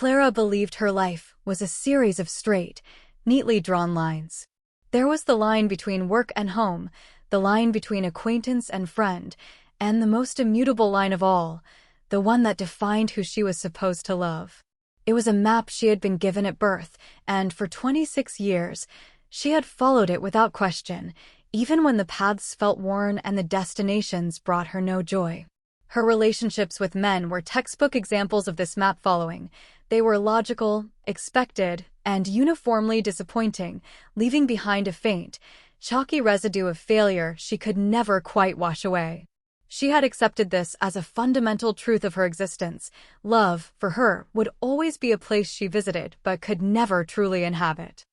Clara believed her life was a series of straight, neatly drawn lines. There was the line between work and home, the line between acquaintance and friend, and the most immutable line of all, the one that defined who she was supposed to love. It was a map she had been given at birth, and for 26 years, she had followed it without question, even when the paths felt worn and the destinations brought her no joy. Her relationships with men were textbook examples of this map following. They were logical, expected, and uniformly disappointing, leaving behind a faint, chalky residue of failure she could never quite wash away. She had accepted this as a fundamental truth of her existence. Love, for her, would always be a place she visited but could never truly inhabit.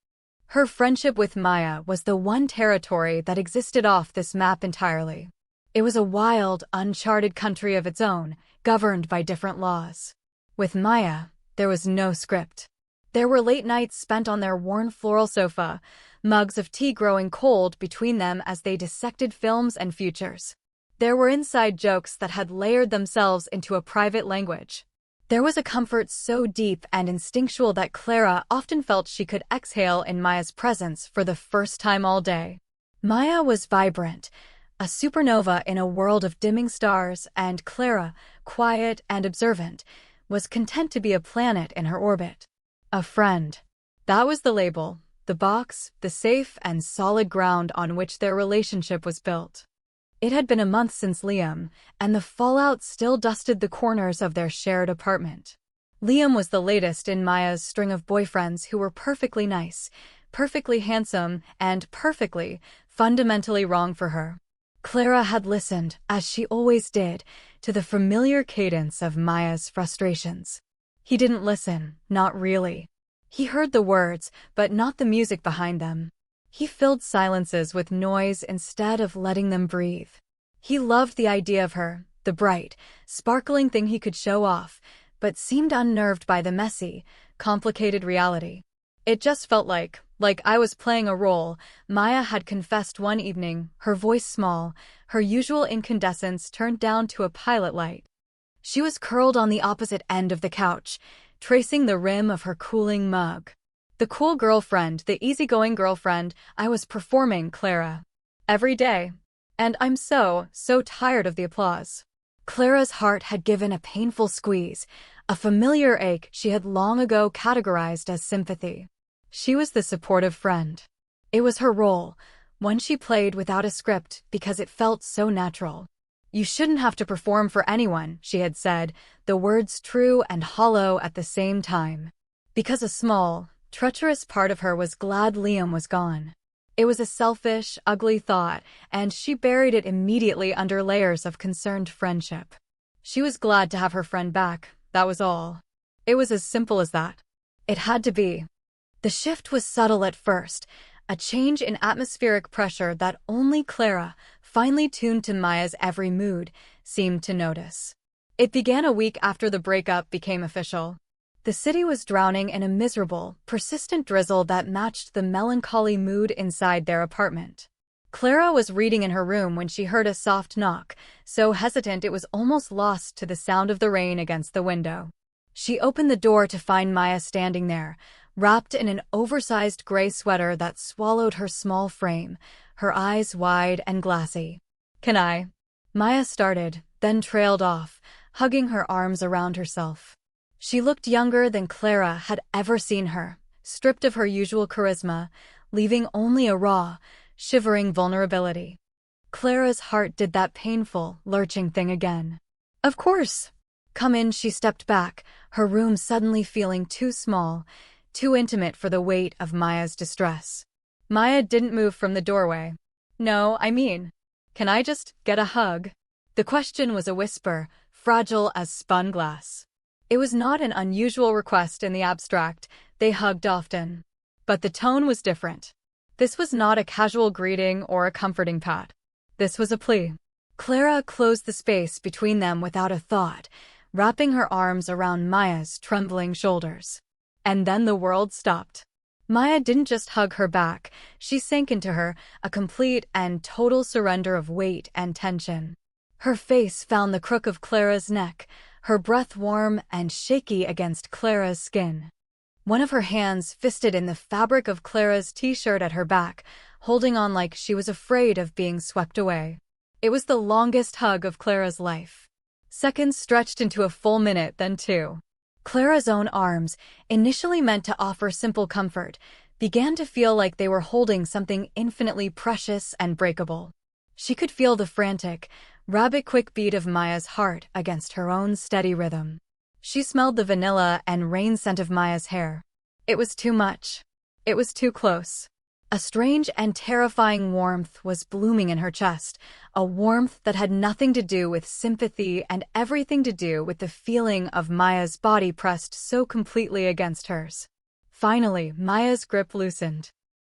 Her friendship with Maya was the one territory that existed off this map entirely. It was a wild, uncharted country of its own, governed by different laws. With Maya, there was no script. There were late nights spent on their worn floral sofa, mugs of tea growing cold between them as they dissected films and futures. There were inside jokes that had layered themselves into a private language. There was a comfort so deep and instinctual that Clara often felt she could exhale in Maya's presence for the first time all day. Maya was vibrant, a supernova in a world of dimming stars, and Clara, quiet and observant, was content to be a planet in her orbit. A friend. That was the label, the box, the safe and solid ground on which their relationship was built. It had been a month since Liam, and the fallout still dusted the corners of their shared apartment. Liam was the latest in Maya's string of boyfriends who were perfectly nice, perfectly handsome, and perfectly, fundamentally wrong for her. Clara had listened, as she always did, to the familiar cadence of Maya's frustrations. He didn't listen, not really. He heard the words, but not the music behind them. He filled silences with noise instead of letting them breathe. He loved the idea of her, the bright, sparkling thing he could show off, but seemed unnerved by the messy, complicated reality. It just felt like I was playing a role, Maya had confessed one evening, her voice small, her usual incandescence turned down to a pilot light. She was curled on the opposite end of the couch, tracing the rim of her cooling mug. The cool girlfriend, the easygoing girlfriend, I was performing, Clara. Every day. And I'm so tired of the applause. Clara's heart had given a painful squeeze, a familiar ache she had long ago categorized as sympathy. She was the supportive friend. It was her role, one she played without a script because it felt so natural. You shouldn't have to perform for anyone, she had said, the words true and hollow at the same time. Because a small, treacherous part of her was glad Liam was gone. It was a selfish, ugly thought, and she buried it immediately under layers of concerned friendship. She was glad to have her friend back, that was all. It was as simple as that. It had to be. The shift was subtle at first, a change in atmospheric pressure that only Clara, finely tuned to Maya's every mood, seemed to notice. It began a week after the breakup became official. The city was drowning in a miserable, persistent drizzle that matched the melancholy mood inside their apartment. Clara was reading in her room when she heard a soft knock, so hesitant it was almost lost to the sound of the rain against the window. She opened the door to find Maya standing there, wrapped in an oversized gray sweater that swallowed her small frame, her eyes wide and glassy. "Can I?" Maya started, then trailed off, hugging her arms around herself. She looked younger than Clara had ever seen her, stripped of her usual charisma, leaving only a raw, shivering vulnerability. Clara's heart did that painful, lurching thing again. "Of course." "Come in," she stepped back, her room suddenly feeling too small, too intimate for the weight of Maya's distress. Maya didn't move from the doorway. "No, I mean, can I just get a hug?" The question was a whisper, fragile as spun glass. It was not an unusual request in the abstract, they hugged often. But the tone was different. This was not a casual greeting or a comforting pat. This was a plea. Clara closed the space between them without a thought, wrapping her arms around Maya's trembling shoulders. And then the world stopped. Maya didn't just hug her back, she sank into her, a complete and total surrender of weight and tension. Her face found the crook of Clara's neck, her breath warm and shaky against Clara's skin. One of her hands fisted in the fabric of Clara's t-shirt at her back, holding on like she was afraid of being swept away. It was the longest hug of Clara's life. Seconds stretched into a full minute, then two. Clara's own arms, initially meant to offer simple comfort, began to feel like they were holding something infinitely precious and breakable. She could feel the frantic, rabbit-quick beat of Maya's heart against her own steady rhythm. She smelled the vanilla and rain scent of Maya's hair. It was too much. It was too close. A strange and terrifying warmth was blooming in her chest, a warmth that had nothing to do with sympathy and everything to do with the feeling of Maya's body pressed so completely against hers. Finally, Maya's grip loosened.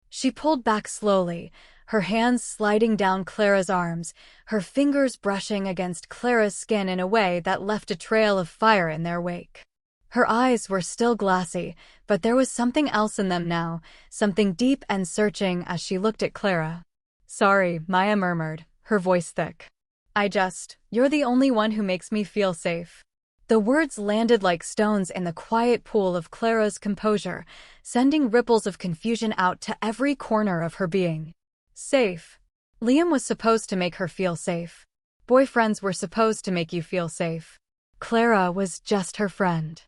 She pulled back slowly, her hands sliding down Clara's arms, her fingers brushing against Clara's skin in a way that left a trail of fire in their wake. Her eyes were still glassy, but there was something else in them now, something deep and searching as she looked at Clara. "Sorry," Maya murmured, her voice thick. You're the only one who makes me feel safe." The words landed like stones in the quiet pool of Clara's composure, sending ripples of confusion out to every corner of her being. Safe. Liam was supposed to make her feel safe. Boyfriends were supposed to make you feel safe. Clara was just her friend.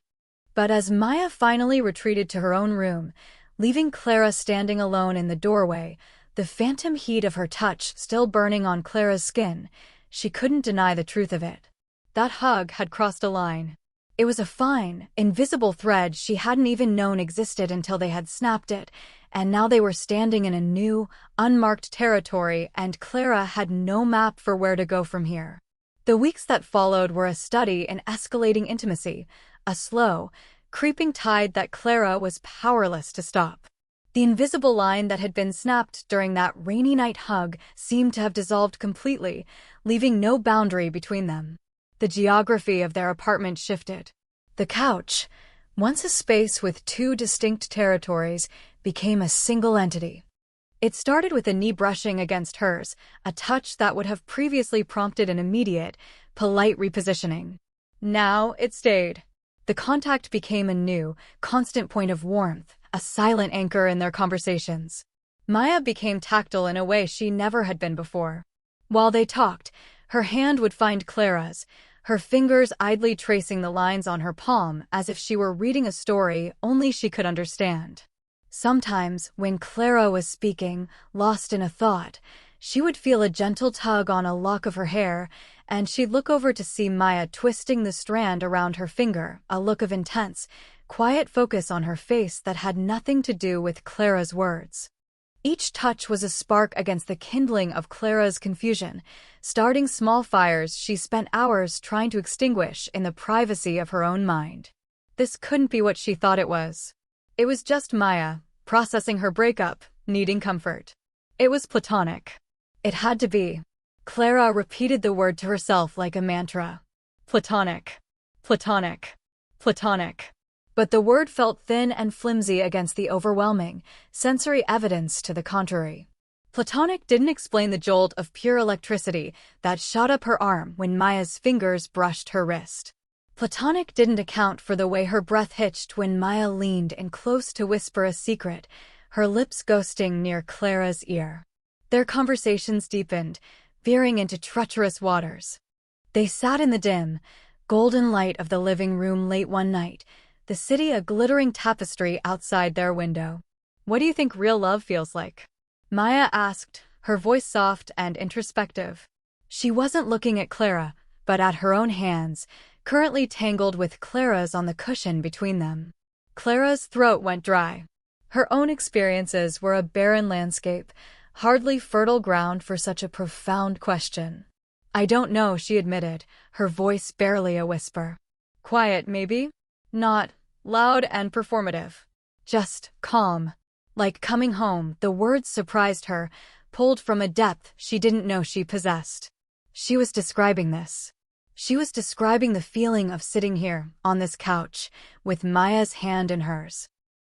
But as Maya finally retreated to her own room, leaving Clara standing alone in the doorway, the phantom heat of her touch still burning on Clara's skin, she couldn't deny the truth of it. That hug had crossed a line. It was a fine, invisible thread she hadn't even known existed until they had snapped it, and now they were standing in a new, unmarked territory, and Clara had no map for where to go from here. The weeks that followed were a study in escalating intimacy, a slow, creeping tide that Clara was powerless to stop. The invisible line that had been snapped during that rainy night hug seemed to have dissolved completely, leaving no boundary between them. The geography of their apartment shifted. The couch, once a space with two distinct territories, became a single entity. It started with a knee brushing against hers, a touch that would have previously prompted an immediate, polite repositioning. Now it stayed. The contact became a new, constant point of warmth, a silent anchor in their conversations. Maya became tactile in a way she never had been before. While they talked, her hand would find Clara's, her fingers idly tracing the lines on her palm as if she were reading a story only she could understand. Sometimes, when Clara was speaking, lost in a thought, she would feel a gentle tug on a lock of her hair, and she'd look over to see Maya twisting the strand around her finger, a look of intense, quiet focus on her face that had nothing to do with Clara's words. Each touch was a spark against the kindling of Clara's confusion, starting small fires she spent hours trying to extinguish in the privacy of her own mind. This couldn't be what she thought it was. It was just Maya, processing her breakup, needing comfort. It was platonic. It had to be. Clara repeated the word to herself like a mantra. Platonic. Platonic. Platonic. But the word felt thin and flimsy against the overwhelming, sensory evidence to the contrary. Platonic didn't explain the jolt of pure electricity that shot up her arm when Maya's fingers brushed her wrist. Platonic didn't account for the way her breath hitched when Maya leaned in close to whisper a secret, her lips ghosting near Clara's ear. Their conversations deepened, veering into treacherous waters. They sat in the dim, golden light of the living room late one night, the city a glittering tapestry outside their window. "What do you think real love feels like?" Maya asked, her voice soft and introspective. She wasn't looking at Clara, but at her own hands, currently tangled with Clara's on the cushion between them. Clara's throat went dry. Her own experiences were a barren landscape, hardly fertile ground for such a profound question. "I don't know," she admitted, her voice barely a whisper. "Quiet, maybe? Not loud and performative. Just calm. Like coming home." The words surprised her, pulled from a depth she didn't know she possessed. She was describing this. She was describing the feeling of sitting here, on this couch, with Maya's hand in hers.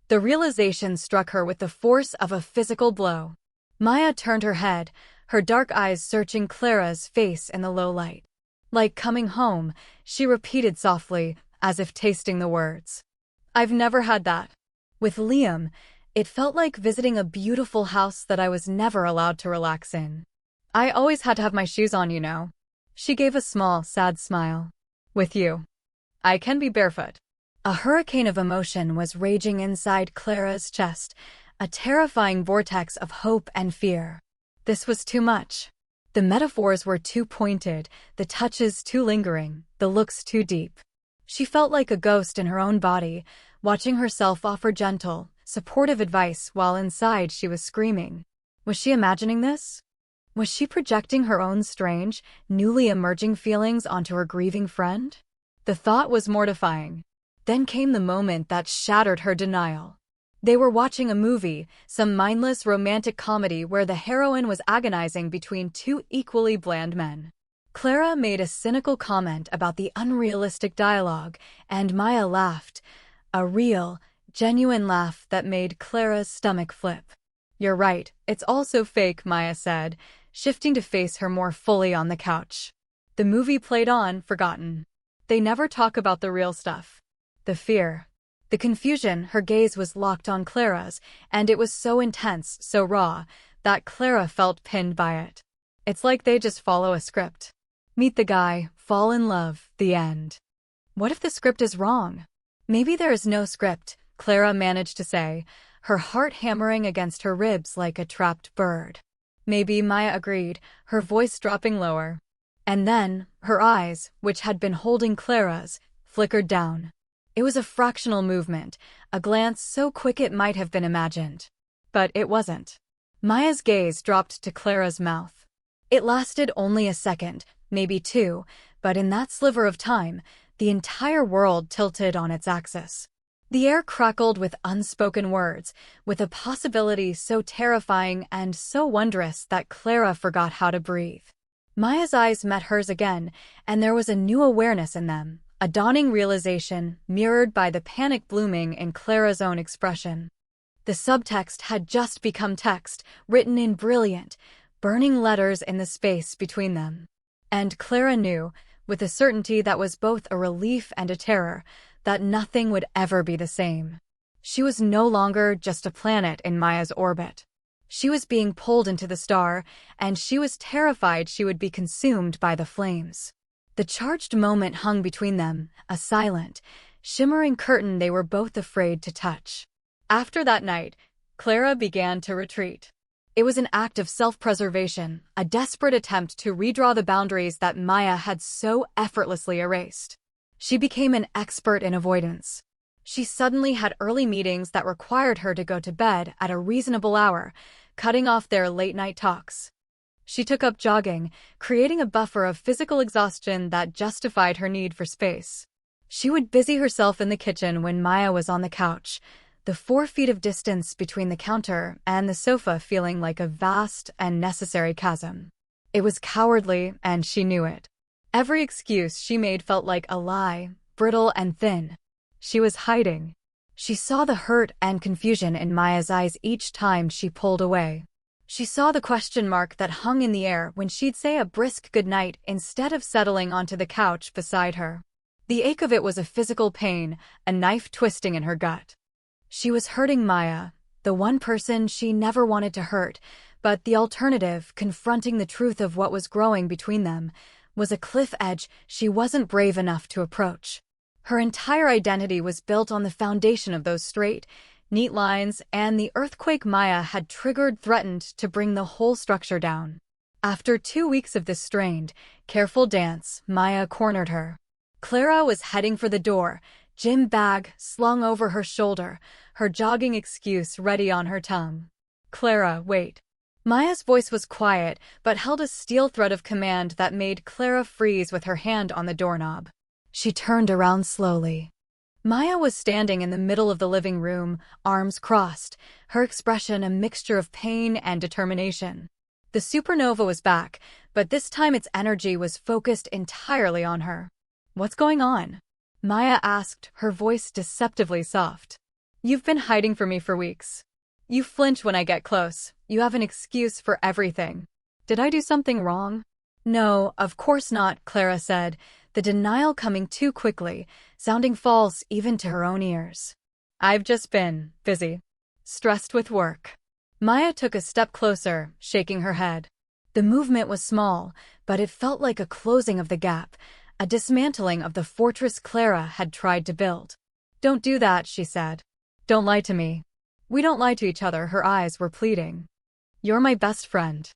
The realization struck her with the force of a physical blow. Maya turned her head, her dark eyes searching Clara's face in the low light. Like coming home, she repeated softly, as if tasting the words. I've never had that. With Liam, it felt like visiting a beautiful house that I was never allowed to relax in. I always had to have my shoes on, you know. She gave a small, sad smile. With you, I can be barefoot. A hurricane of emotion was raging inside Clara's chest, a terrifying vortex of hope and fear. This was too much. The metaphors were too pointed, the touches too lingering, the looks too deep. She felt like a ghost in her own body, watching herself offer gentle, supportive advice while inside she was screaming. Was she imagining this? Was she projecting her own strange, newly emerging feelings onto her grieving friend? The thought was mortifying. Then came the moment that shattered her denial. They were watching a movie, some mindless romantic comedy where the heroine was agonizing between two equally bland men. Clara made a cynical comment about the unrealistic dialogue, and Maya laughed, a real, genuine laugh that made Clara's stomach flip. You're right, it's all so fake, Maya said, shifting to face her more fully on the couch. The movie played on, forgotten. They never talk about the real stuff. The fear. The confusion, her gaze was locked on Clara's, and it was so intense, so raw, that Clara felt pinned by it. It's like they just follow a script. Meet the guy, fall in love, the end. What if the script is wrong? Maybe there is no script, Clara managed to say, her heart hammering against her ribs like a trapped bird. Maybe, Maya agreed, her voice dropping lower. And then, her eyes, which had been holding Clara's, flickered down. It was a fractional movement, a glance so quick it might have been imagined. But it wasn't. Maya's gaze dropped to Clara's mouth. It lasted only a second, maybe two, but in that sliver of time, the entire world tilted on its axis. The air crackled with unspoken words, with a possibility so terrifying and so wondrous that Clara forgot how to breathe. Maya's eyes met hers again, and there was a new awareness in them. A dawning realization mirrored by the panic blooming in Clara's own expression. The subtext had just become text, written in brilliant, burning letters in the space between them. And Clara knew, with a certainty that was both a relief and a terror, that nothing would ever be the same. She was no longer just a planet in Maya's orbit. She was being pulled into the star, and she was terrified she would be consumed by the flames. The charged moment hung between them, a silent, shimmering curtain they were both afraid to touch. After that night, Clara began to retreat. It was an act of self-preservation, a desperate attempt to redraw the boundaries that Maya had so effortlessly erased. She became an expert in avoidance. She suddenly had early meetings that required her to go to bed at a reasonable hour, cutting off their late-night talks. She took up jogging, creating a buffer of physical exhaustion that justified her need for space. She would busy herself in the kitchen when Maya was on the couch, the 4 feet of distance between the counter and the sofa feeling like a vast and necessary chasm. It was cowardly, and she knew it. Every excuse she made felt like a lie, brittle and thin. She was hiding. She saw the hurt and confusion in Maya's eyes each time she pulled away. She saw the question mark that hung in the air when she'd say a brisk goodnight instead of settling onto the couch beside her. The ache of it was a physical pain, a knife twisting in her gut. She was hurting Maya, the one person she never wanted to hurt, but the alternative, confronting the truth of what was growing between them, was a cliff edge she wasn't brave enough to approach. Her entire identity was built on the foundation of those straight, neat lines, and the earthquake Maya had triggered threatened to bring the whole structure down. After 2 weeks of this strained, careful dance, Maya cornered her. Clara was heading for the door, gym bag slung over her shoulder, her jogging excuse ready on her tongue. Clara, wait. Maya's voice was quiet, but held a steel thread of command that made Clara freeze with her hand on the doorknob. She turned around slowly. Maya was standing in the middle of the living room, arms crossed, her expression a mixture of pain and determination. The supernova was back, but this time its energy was focused entirely on her. What's going on? Maya asked, her voice deceptively soft. You've been hiding from me for weeks. You flinch when I get close. You have an excuse for everything. Did I do something wrong? No, of course not, Clara said, the denial coming too quickly, sounding false even to her own ears. I've just been busy. Stressed with work. Maya took a step closer, shaking her head. The movement was small, but it felt like a closing of the gap, a dismantling of the fortress Clara had tried to build. Don't do that, she said. Don't lie to me. We don't lie to each other, her eyes were pleading. You're my best friend.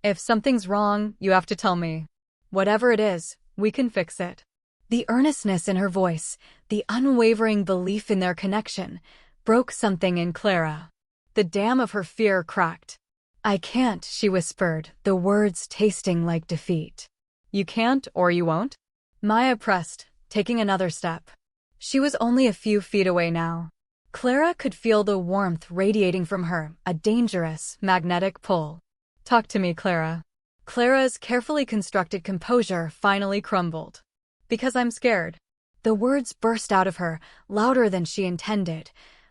If something's wrong, you have to tell me. Whatever it is, we can fix it. The earnestness in her voice, the unwavering belief in their connection, broke something in Clara. The dam of her fear cracked. I can't, she whispered, the words tasting like defeat. You can't or you won't? Maya pressed, taking another step. She was only a few feet away now. Clara could feel the warmth radiating from her, a dangerous, magnetic pull. Talk to me, Clara. Clara's carefully constructed composure finally crumbled. Because I'm scared. The words burst out of her, louder than she intended,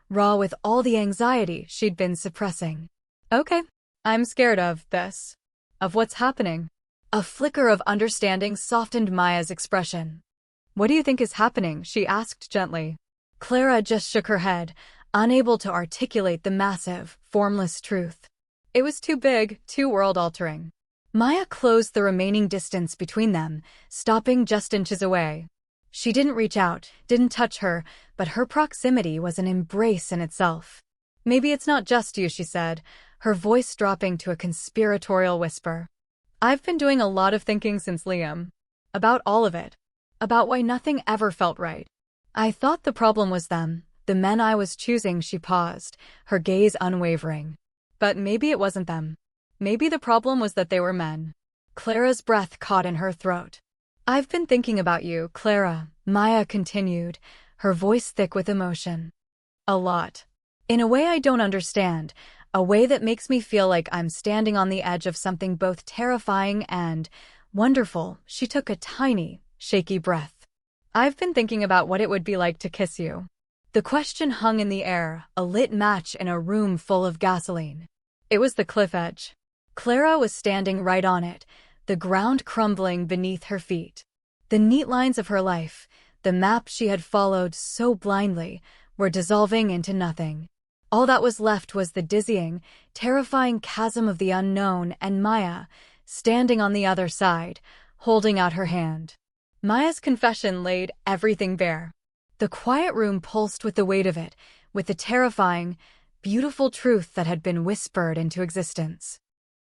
raw with all the anxiety she'd been suppressing. Okay, I'm scared of this. Of what's happening. A flicker of understanding softened Maya's expression. What do you think is happening? She asked gently. Clara just shook her head, unable to articulate the massive, formless truth. It was too big, too world-altering. Maya closed the remaining distance between them, stopping just inches away. She didn't reach out, didn't touch her, but her proximity was an embrace in itself. Maybe it's not just you, she said, her voice dropping to a conspiratorial whisper. I've been doing a lot of thinking since Liam. About all of it. About why nothing ever felt right. I thought the problem was them, the men I was choosing. She paused, her gaze unwavering. But maybe it wasn't them. Maybe the problem was that they were men. Clara's breath caught in her throat. I've been thinking about you, Clara, Maya continued, her voice thick with emotion. A lot. In a way I don't understand, a way that makes me feel like I'm standing on the edge of something both terrifying and wonderful. She took a tiny, shaky breath. I've been thinking about what it would be like to kiss you. The question hung in the air, a lit match in a room full of gasoline. It was the cliff edge. Clara was standing right on it, the ground crumbling beneath her feet. The neat lines of her life, the map she had followed so blindly, were dissolving into nothing. All that was left was the dizzying, terrifying chasm of the unknown, and Maya, standing on the other side, holding out her hand. Maya's confession laid everything bare. The quiet room pulsed with the weight of it, with the terrifying, beautiful truth that had been whispered into existence.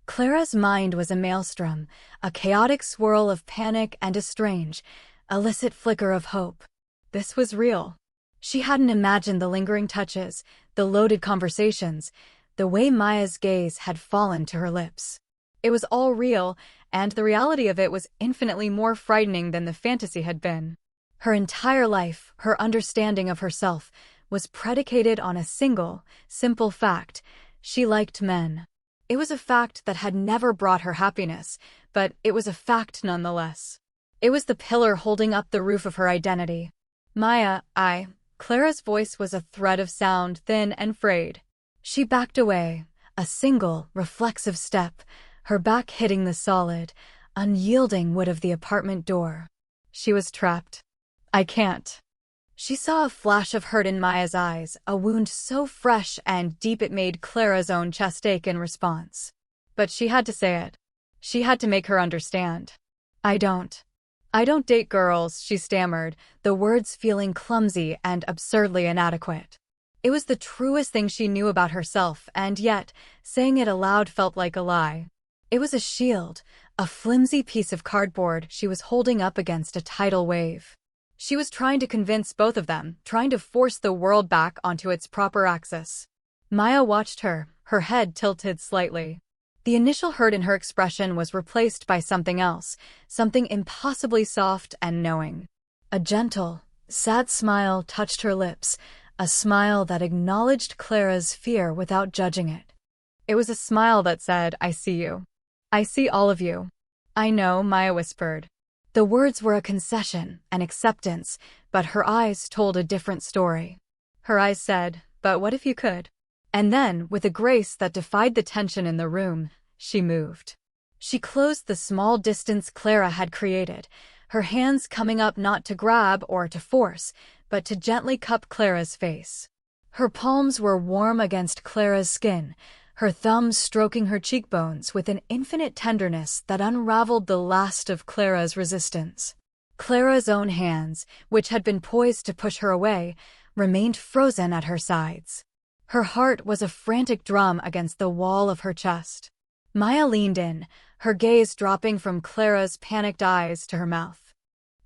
Clara's mind was a maelstrom, a chaotic swirl of panic and a strange, illicit flicker of hope. This was real. She hadn't imagined the lingering touches, the loaded conversations, the way Maya's gaze had fallen to her lips. It was all real, and the reality of it was infinitely more frightening than the fantasy had been. Her entire life, her understanding of herself, was predicated on a single, simple fact: she liked men. It was a fact that had never brought her happiness, but it was a fact nonetheless. It was the pillar holding up the roof of her identity. Maya, Clara's voice was a thread of sound, thin and frayed. She backed away, a single, reflexive step, her back hitting the solid, unyielding wood of the apartment door. She was trapped. I can't. She saw a flash of hurt in Maya's eyes, a wound so fresh and deep it made Clara's own chest ache in response. But she had to say it. She had to make her understand. I don't date girls, she stammered, the words feeling clumsy and absurdly inadequate. It was the truest thing she knew about herself, and yet, saying it aloud felt like a lie. It was a shield, a flimsy piece of cardboard she was holding up against a tidal wave. She was trying to convince both of them, trying to force the world back onto its proper axis. Maya watched her, her head tilted slightly. The initial hurt in her expression was replaced by something else, something impossibly soft and knowing. A gentle, sad smile touched her lips, a smile that acknowledged Clara's fear without judging it. It was a smile that said, I see you. I see all of you. I know, Maya whispered. The words were a concession, an acceptance, but her eyes told a different story. Her eyes said, but what if you could? And then, with a grace that defied the tension in the room, she moved. She closed the small distance Clara had created, her hands coming up not to grab or to force, but to gently cup Clara's face. Her palms were warm against Clara's skin, her thumbs stroking her cheekbones with an infinite tenderness that unraveled the last of Clara's resistance. Clara's own hands, which had been poised to push her away, remained frozen at her sides. Her heart was a frantic drum against the wall of her chest. Maya leaned in, her gaze dropping from Clara's panicked eyes to her mouth.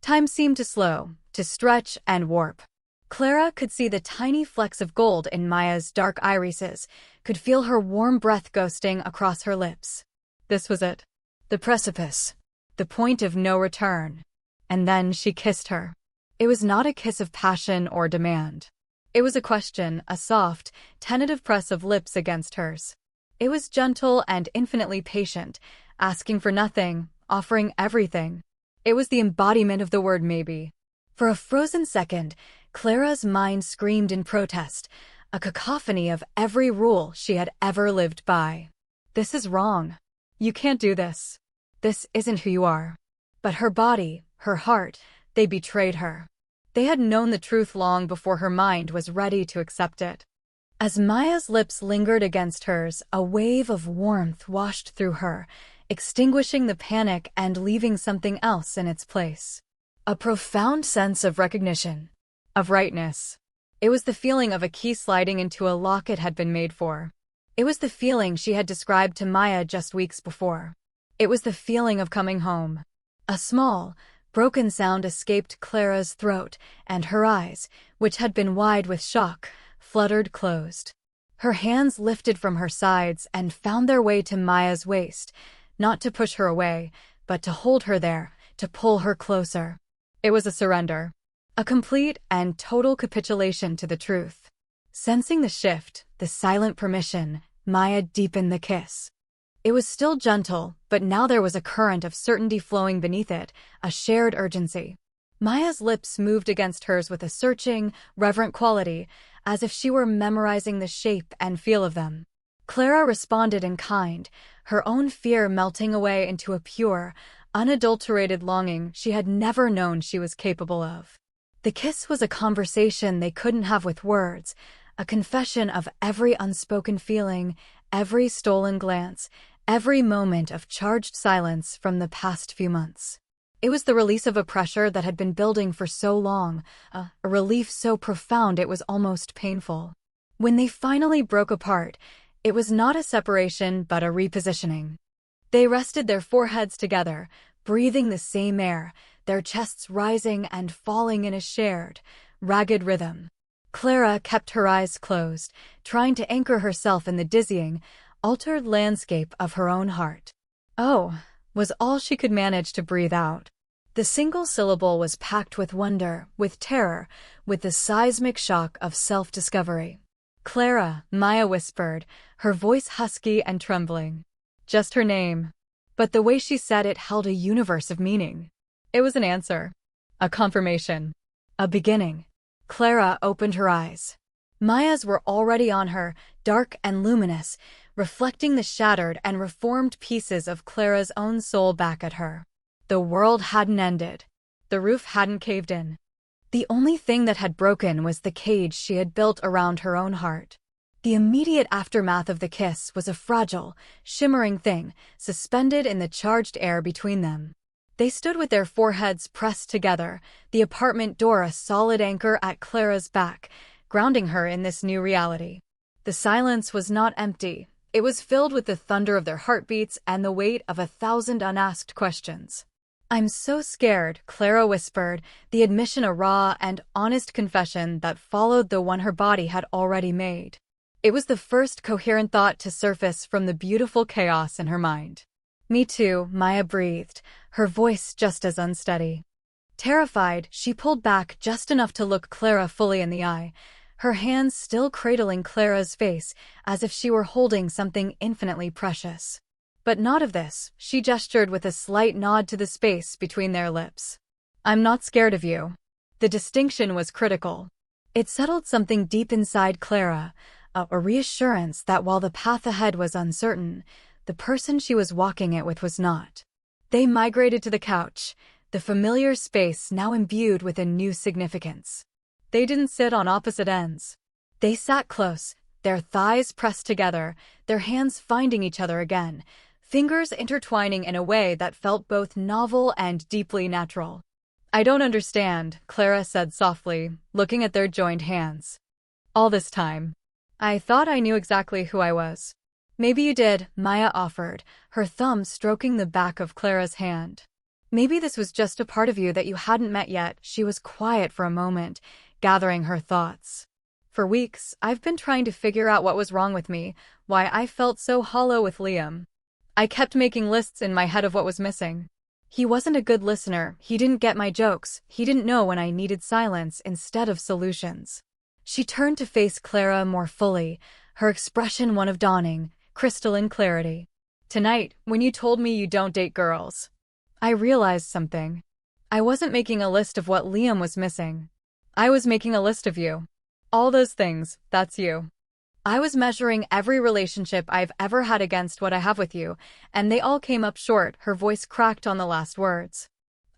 Time seemed to slow, to stretch and warp. Clara could see the tiny flecks of gold in Maya's dark irises, could feel her warm breath ghosting across her lips. This was it. The precipice. The point of no return. And then she kissed her. It was not a kiss of passion or demand. It was a question, a soft, tentative press of lips against hers. It was gentle and infinitely patient, asking for nothing, offering everything. It was the embodiment of the word maybe. For a frozen second, Clara's mind screamed in protest, a cacophony of every rule she had ever lived by. This is wrong. You can't do this. This isn't who you are. But her body, her heart, they betrayed her. They had known the truth long before her mind was ready to accept it. As Maya's lips lingered against hers, a wave of warmth washed through her, extinguishing the panic and leaving something else in its place. A profound sense of recognition. Of rightness. It was the feeling of a key sliding into a lock it had been made for. It was the feeling she had described to Maya just weeks before. It was the feeling of coming home. A small, broken sound escaped Clara's throat, and her eyes, which had been wide with shock, fluttered closed. Her hands lifted from her sides and found their way to Maya's waist, not to push her away, but to hold her there, to pull her closer. It was a surrender. A complete and total capitulation to the truth. Sensing the shift, the silent permission, Maya deepened the kiss. It was still gentle, but now there was a current of certainty flowing beneath it, a shared urgency. Maya's lips moved against hers with a searching, reverent quality, as if she were memorizing the shape and feel of them. Clara responded in kind, her own fear melting away into a pure, unadulterated longing she had never known she was capable of. The kiss was a conversation they couldn't have with words, a confession of every unspoken feeling, every stolen glance, every moment of charged silence from the past few months. It was the release of a pressure that had been building for so long, a relief so profound it was almost painful. When they finally broke apart, it was not a separation but a repositioning. They rested their foreheads together, breathing the same air, their chests rising and falling in a shared, ragged rhythm. Clara kept her eyes closed, trying to anchor herself in the dizzying, altered landscape of her own heart. "Oh," was all she could manage to breathe out. The single syllable was packed with wonder, with terror, with the seismic shock of self-discovery. "Clara," Maya whispered, her voice husky and trembling. Just her name. But the way she said it held a universe of meaning. It was an answer. A confirmation. A beginning. Clara opened her eyes. Maya's were already on her, dark and luminous, reflecting the shattered and reformed pieces of Clara's own soul back at her. The world hadn't ended. The roof hadn't caved in. The only thing that had broken was the cage she had built around her own heart. The immediate aftermath of the kiss was a fragile, shimmering thing, suspended in the charged air between them. They stood with their foreheads pressed together, the apartment door a solid anchor at Clara's back, grounding her in this new reality. The silence was not empty. It was filled with the thunder of their heartbeats and the weight of 1,000 unasked questions. "I'm so scared," Clara whispered, the admission a raw and honest confession that followed the one her body had already made. It was the first coherent thought to surface from the beautiful chaos in her mind. "Me too," Maya breathed, her voice just as unsteady. Terrified, she pulled back just enough to look Clara fully in the eye, her hands still cradling Clara's face as if she were holding something infinitely precious. "But not of this," she gestured with a slight nod to the space between their lips. "I'm not scared of you." The distinction was critical. It settled something deep inside Clara, a reassurance that while the path ahead was uncertain, the person she was walking it with was not. They migrated to the couch, the familiar space now imbued with a new significance. They didn't sit on opposite ends. They sat close, their thighs pressed together, their hands finding each other again, fingers intertwining in a way that felt both novel and deeply natural. "I don't understand," Clara said softly, looking at their joined hands. "All this time. I thought I knew exactly who I was." "Maybe you did," Maya offered, her thumb stroking the back of Clara's hand. "Maybe this was just a part of you that you hadn't met yet." She was quiet for a moment, gathering her thoughts. "For weeks, I've been trying to figure out what was wrong with me, why I felt so hollow with Liam. I kept making lists in my head of what was missing. He wasn't a good listener, he didn't get my jokes, he didn't know when I needed silence instead of solutions." She turned to face Clara more fully, her expression one of dawning, crystalline clarity. "Tonight, when you told me you don't date girls, I realized something. I wasn't making a list of what Liam was missing. I was making a list of you. All those things, that's you. I was measuring every relationship I've ever had against what I have with you, and they all came up short." Her voice cracked on the last words.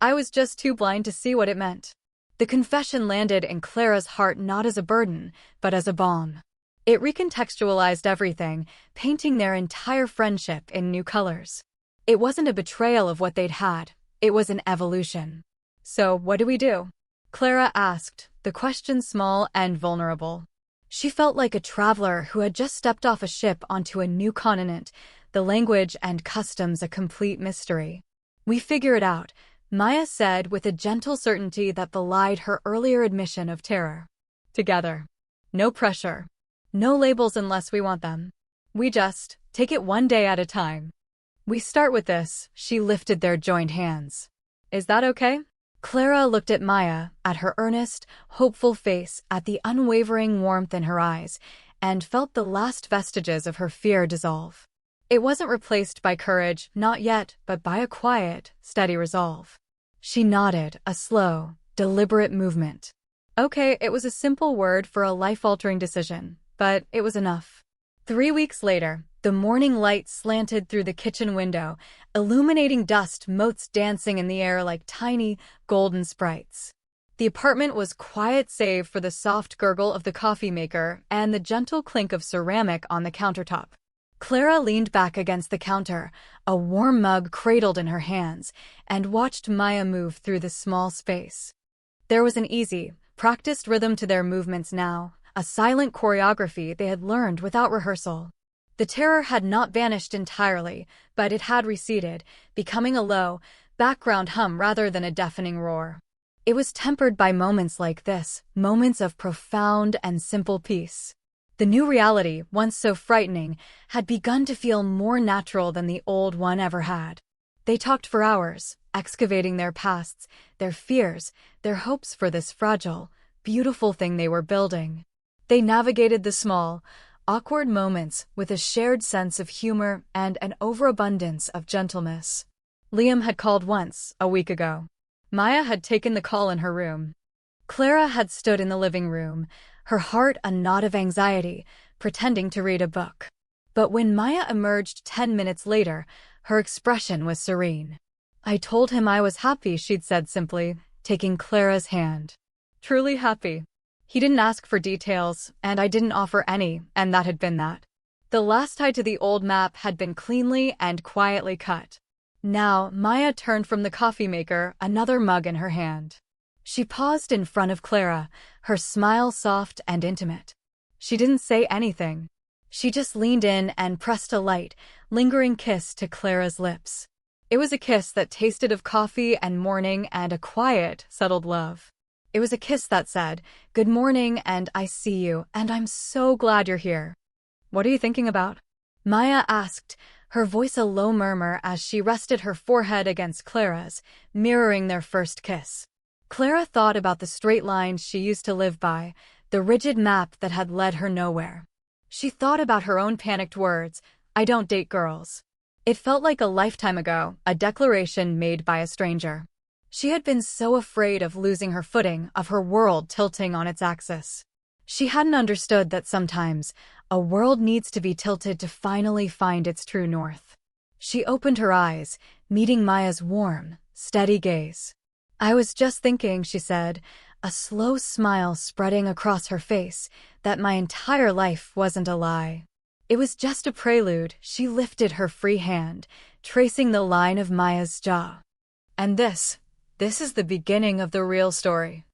"I was just too blind to see what it meant." The confession landed in Clara's heart not as a burden, but as a balm. It recontextualized everything, painting their entire friendship in new colors. It wasn't a betrayal of what they'd had, it was an evolution. "So, what do we do?" Clara asked, the question small and vulnerable. She felt like a traveler who had just stepped off a ship onto a new continent, the language and customs a complete mystery. "We figure it out," Maya said with a gentle certainty that belied her earlier admission of terror. "Together. No pressure. No labels unless we want them. We just take it one day at a time. We start with this." She lifted their joined hands. "Is that okay?" Clara looked at Maya, at her earnest, hopeful face, at the unwavering warmth in her eyes, and felt the last vestiges of her fear dissolve. It wasn't replaced by courage, not yet, but by a quiet, steady resolve. She nodded, a slow, deliberate movement. Okay, it was a simple word for a life-altering decision, but it was enough. 3 weeks later, the morning light slanted through the kitchen window, illuminating dust motes dancing in the air like tiny, golden sprites. The apartment was quiet save for the soft gurgle of the coffee maker and the gentle clink of ceramic on the countertop. Clara leaned back against the counter, a warm mug cradled in her hands, and watched Maya move through the small space. There was an easy, practiced rhythm to their movements now, a silent choreography they had learned without rehearsal. The terror had not vanished entirely, but it had receded, becoming a low, background hum rather than a deafening roar. It was tempered by moments like this, moments of profound and simple peace. The new reality, once so frightening, had begun to feel more natural than the old one ever had. They talked for hours, excavating their pasts, their fears, their hopes for this fragile, beautiful thing they were building. They navigated the small, awkward moments with a shared sense of humor and an overabundance of gentleness. Liam had called once, a week ago. Maya had taken the call in her room. Clara had stood in the living room, her heart a knot of anxiety, pretending to read a book. But when Maya emerged 10 minutes later, her expression was serene. "I told him I was happy," she'd said simply, taking Clara's hand. "Truly happy. He didn't ask for details, and I didn't offer any, and that had been that." The last tie to the old map had been cleanly and quietly cut. Now, Maya turned from the coffee maker, another mug in her hand. She paused in front of Clara, her smile soft and intimate. She didn't say anything. She just leaned in and pressed a light, lingering kiss to Clara's lips. It was a kiss that tasted of coffee and morning and a quiet, settled love. It was a kiss that said, "Good morning, and I see you, and I'm so glad you're here." "What are you thinking about?" Maya asked, her voice a low murmur as she rested her forehead against Clara's, mirroring their first kiss. Clara thought about the straight lines she used to live by, the rigid map that had led her nowhere. She thought about her own panicked words, "I don't date girls." It felt like a lifetime ago, a declaration made by a stranger. She had been so afraid of losing her footing, of her world tilting on its axis. She hadn't understood that sometimes, a world needs to be tilted to finally find its true north. She opened her eyes, meeting Maya's warm, steady gaze. "I was just thinking," she said, a slow smile spreading across her face, "that my entire life wasn't a lie." It was just a prelude. She lifted her free hand, tracing the line of Maya's jaw. "And this is the beginning of the real story."